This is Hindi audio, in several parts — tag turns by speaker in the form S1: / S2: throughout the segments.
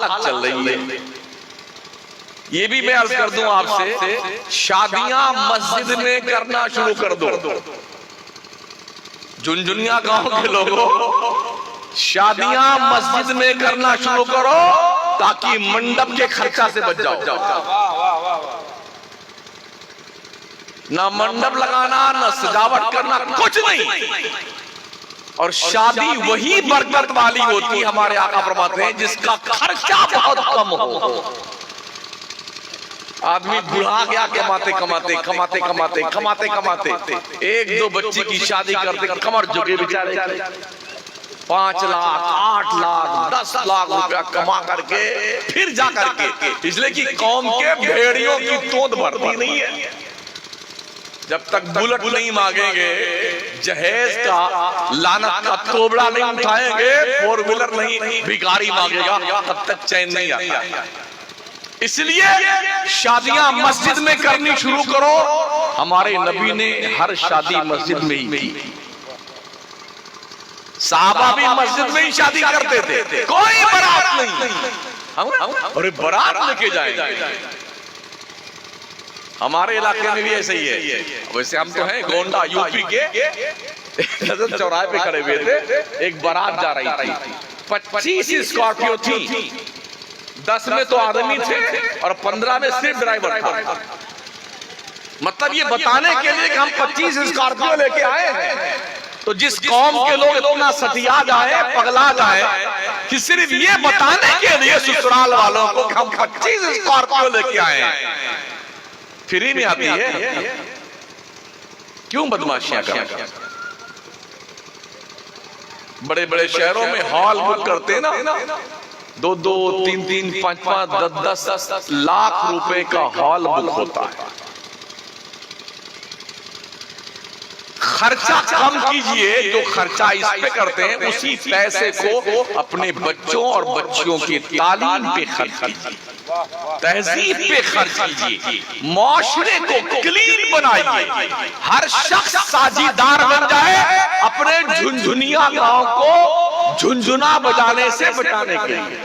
S1: अलग चल रही है। ये भी मैं अर्ज कर दूं आपसे, शादियां मस्जिद में करना शुरू कर दो। झुनझुनिया गांव के लोगों, शादियां मस्जिद में करना शुरू करो ताकि मंडप के खर्चा से बच जाओ। ना मंडप लगाना, ना सजावट करना, कुछ नहीं। और शादी वही बरकत वाली होती है, हमारे आका फरमाते हैं, जिसका खर्चा बहुत कम हो। आदमी बुढ़ा गया कमाते कमाते कमाते कमाते कमाते कमाते, एक दो बच्चे की शादी करते कमर झुके बेचारे, 5 लाख 8 लाख 10 लाख रुपया कमा करके फिर जा करके, इसलिए कि कौम के भेड़ियों की तोंद भरती नहीं है। जब तक बुलेट नहीं मांगेंगे, जहेज का लानत का तोबड़ा नहीं उठाएंगे, 4 व्हीलर नहीं भिखारी मांगेगा, तब तक चैन नहीं आता। इसलिए शादियां मस्जिद में करनी शुरू करो। हमारे नबी ने हर शादी मस्जिद में ही की। साहबा भी मस्जिद में ही शादी करते थे, कोई बारात नहीं। अरे बारात लेके जाएंगे। हमारे इलाके में भी ऐसे ही है। वैसे हम तो हैं गोंडा यूपी के, चौराहे पे खड़े हुए थे, एक बारात जा रही थी, 25 स्कॉर्पियो थी, 10 में तो आदमी थे और 15 में सिर्फ ड्राइवर था। मतलब ये बताने के लिए कि हम 25 स्कॉर्पियो लेके आए हैं, तो जिस कौम के लोग इतना सटिया जाए, पगला जाए, कि सिर्फ ये बताने के लिए ससुराल वालों को हम 25 स्कॉर्पियो लेके आए हैं। फ्री में आती है, क्यों बदमाशियां कर? बड़े बड़े शहरों में हॉल बुक करते हैं ना, 2-2, 3-3, 5-5, 10-10 लाख रुपए का हॉल बुक होता है। खर्चा कम कीजिए, जो खर्चा इस पे करते हैं उसी पैसे को अपने बच्चों और बच्चियों की तालीम पे खर्च कीजिए, तहजीब पे खर्च कीजिए, माशरे को क्लीन बनाइए, हर शख्स साझीदार बन जाए अपने झुनझुनिया गांव को झुनझुना बजाने से बचाने के लिए।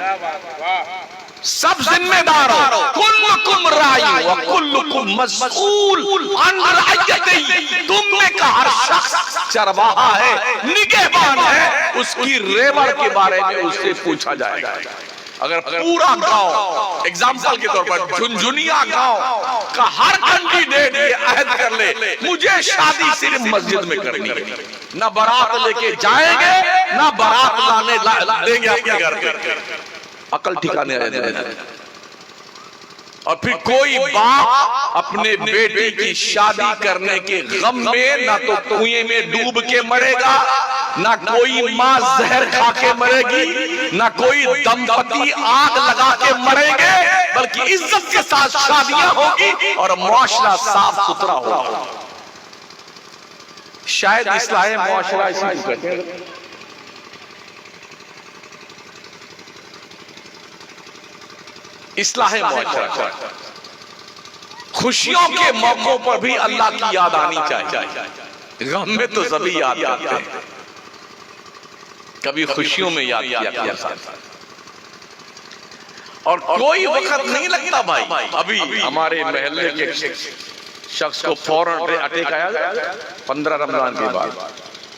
S1: सब जिम्मेदार हो, कुल्लुकुम राई व कुल्लुकुम मस्ऊल अन रअयतिही। तुम में का हर शख्स चरवाहा है, निगहबान है, उसकी रेवड़ के बारे में उससे पूछा जाएगा। अगर पूरा गांव, एग्जाम्पल के तौर पर झुनझुनिया गांव का हर कैंडिडेट ये अहद कर ले, मुझे शादी सिर्फ मस्जिद में करनी है, ना बारात लेके जाएंगे, ना बारात लाने देंगे अपने घर पे, अकल ठिकाने आ जाए। और फिर कोई बाप अपने बेटी की शादी करने के गम में ना तो कुएं में डूब के मरेगा, ना कोई माँ जहर खा के मरेगी, ना कोई दंपति आग लगा के मरेंगे, बल्कि इज्जत के साथ शादियां होगी और मुआशरा साफ सुथरा होगा। शायद इस्लाह मुआशरा इसी को कहते हैं। इस्लाह मुआशरा, खुशियों के मौकों पर भी अल्लाह की याद आनी चाहिए। गम में तो सभी याद आते हैं, कभी खुशियों में याद किया। और कोई वक्त नहीं लगता भाई। अभी हमारे महल्ले के शख्स को फौरन अटैक आया 15 रमजान के बाद।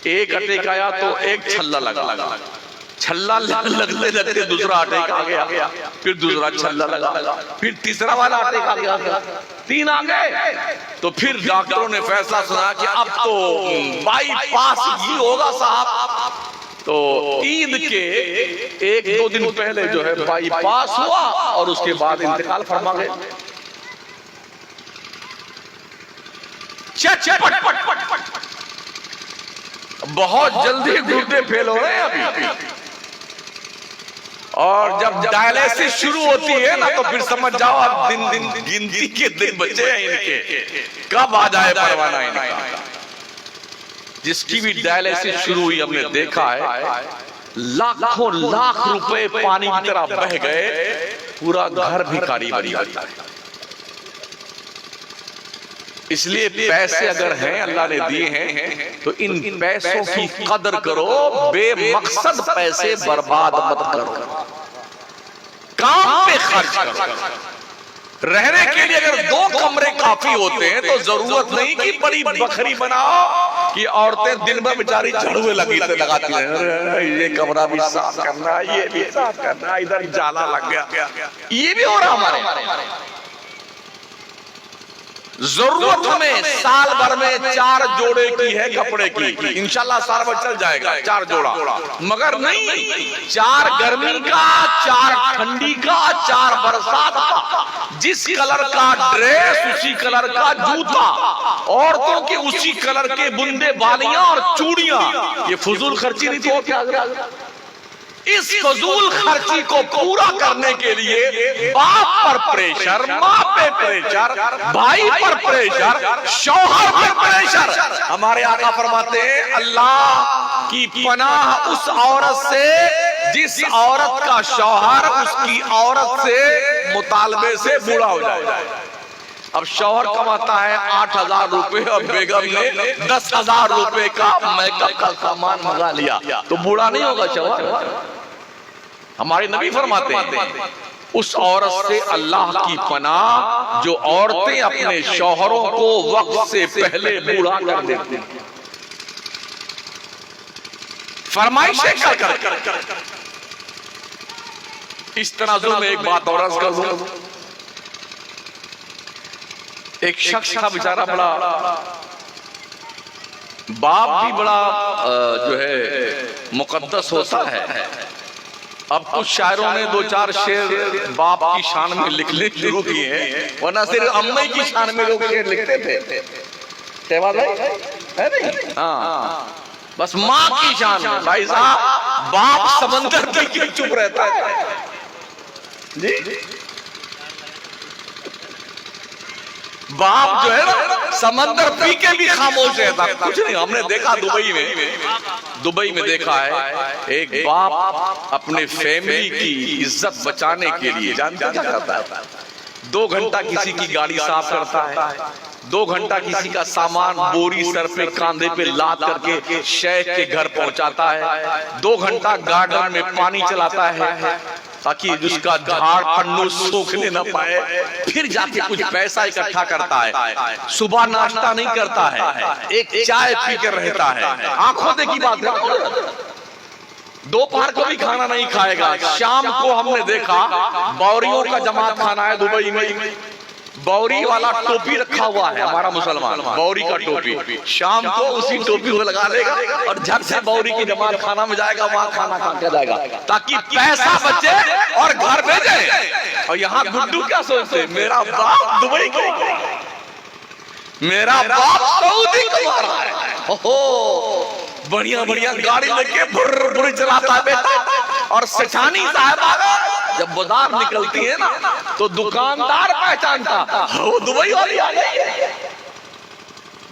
S1: एक अटैक आया तो एक छल्ला लगा, छल्ला लगते लगते दूसरा अटैक आ गया, फिर दूसरा छल्ला लगा, फिर तीसरा वाला अटैक आ गया, 3 आ गए। तो फिर डॉक्टरों ने फैसला सुना कि अब तो बाईपास ही होगा साहब। तो ईद के 1-2 दिन पहले जो है बाईपास हुआ और उसके बाद इंतकाल फरमा गए। बहुत जल्दी गुर्दे फेल हो रहे हैं अभी। और जब डायलिसिस शुरू होती है ना, तो फिर समझ जाओ अब दिन गिनती के दिन बचे हैं इनके, कब आ जाए परवाना इनका। जिसकी भी डायलिसिस शुरू हुई हमने देखा है, लाखों लाख रुपए पानी की तरह बह गए, पूरा घर भिखारी बन जाता है। इसलिए पैसे अगर हैं, अल्लाह ने दिए हैं, तो इन पैसों की कदर करो, बेमकसद पैसे बर्बाद मत करो। काम पे खर्च करो। रहने के लिए अगर 2 कमरे काफी होते हैं तो जरूरत नहीं कि बड़ी बखरी बनाओ कि औरतें दिन भर बेचारी झाड़ुए लगाती हैं, ये कमरा भी साफ करना, ये भी साफ करना, इधर जाला लग गया, ये भी हो रहा हमारे। जरूरत हमें साल भर में 4 जोड़े की है कपड़े की, इंशाल्लाह साल भर चल जाएगा 4 जोड़ा, मगर नहीं 4 गर्मी का, 4 ठंडी का, 4 बरसात का। जिस कलर का ड्रेस उसी कलर का जूता, औरतों के उसी कलर के बुंदे बालियां और चूड़ियां। ये फजूल खर्ची नहीं तो क्या? इस फजूल खर्ची को पूरा करने के लिए बाप पर प्रेशर, माँ पे प्रेशर, भाई पर प्रेशर, शौहर पर प्रेशर। हमारे आका फरमाते हैं अल्लाह की पनाह उस औरत से जिस औरत का शौहर उसकी औरत से मुतालबे से बूढ़ा हो जाए। अब शौहर कमाता है 8,000 रुपए और बेगम ने 10,000 रुपए का मेकअप का सामान मंगा लिया तो बूढ़ा नहीं होगा शौहर? हमारे नबी फरमाते हैं उस औरत से अल्लाह की पनाह जो औरतें अपने शौहरों को वक्त से पहले बूढ़ा कर देती हैं। फरमाइशें कर इस तनाजुर में एक बात और अर्ज कर दूं। एक शख्स था बेचारा, बड़ा बाप भी बड़ा जो है मुकद्दस होता है। अब कुछ शायरों ने 2-4 शेर बाप की शान में लिखने शुरू किए हैं, वरना सिर्फ अम्मा की शान में लोग शेर लिखते थे। है नहीं? हाँ, बस माँ की शान में। भाई साहब, बाप समंदर पी के चुप रहता है जी। बाप जो है ना समंदर पी के भी खामोश रहता, कुछ नहीं। हमने देखा दुबई में देखा है एक बाप अपने फैमिली की इज्जत बचाने के लिए जानते क्या करता है? 2 घंटा किसी की गाड़ी साफ करता है, 2 घंटा किसी का सामान बोरी सर पे कांधे पे लाद करके शेख के घर पहुंचाता है, 2 घंटा गार्डन में पानी चलाता है ताकि उसका झाड़ पन्नू सूखने न पाए, फिर जाके कुछ पैसा इकट्ठा करता है। सुबह नाश्ता नहीं करता है, एक चाय पी कर रहता है। आंखों देखी बात है, दोपहर को भी खाना नहीं खाएगा। शाम को हमने देखा बौरियों का जमात खाना है दुबई में, बौरी वाला टोपी रखा हुआ है हमारा मुसलमान, बौरी का टोपी। शाम को उसी टोपी को लगा लेगा और झट से बौरी की जमात खाना में जाएगा, वहां खाना खा के जाएगा ताकि पैसा बचे और घर भेजे। और यहाँ गुड्डू क्या सोचते, मेरा बाप दुबई का, मेरा बाप सऊदी कमा रहा है, हो बढ़िया बढ़िया गाड़ी लेके बुर्र चलाता है बेटा। और सेठानी साहब जब बाजार निकलती है ना तो दुकानदार पहचानता वो दुबई वाली आ गई।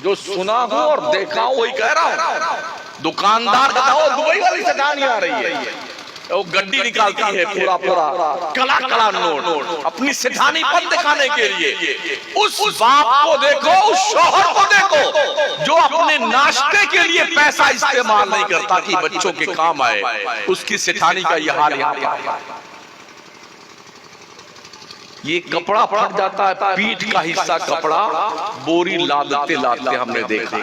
S1: जो सुना हूं और देखा हूं वही कह रहा हूं। दुकानदार कहता वो दुबई वाली सेठानी आ रही है, वो गड्डी निकालती है पूरा कला नोट अपनी सेठानी पर दिखाने के लिए। उस बाप को देखो, उस शौहर को देखो जो अपने नाश्ते के लिए पैसा इस्तेमाल नहीं करता कि बच्चों के काम आए, उसकी सेठानी का यह हाल है। ये कपड़ा फट जाता है, पीठ का हिस्सा कपड़ा बोरी लादते लादते हमने देखा।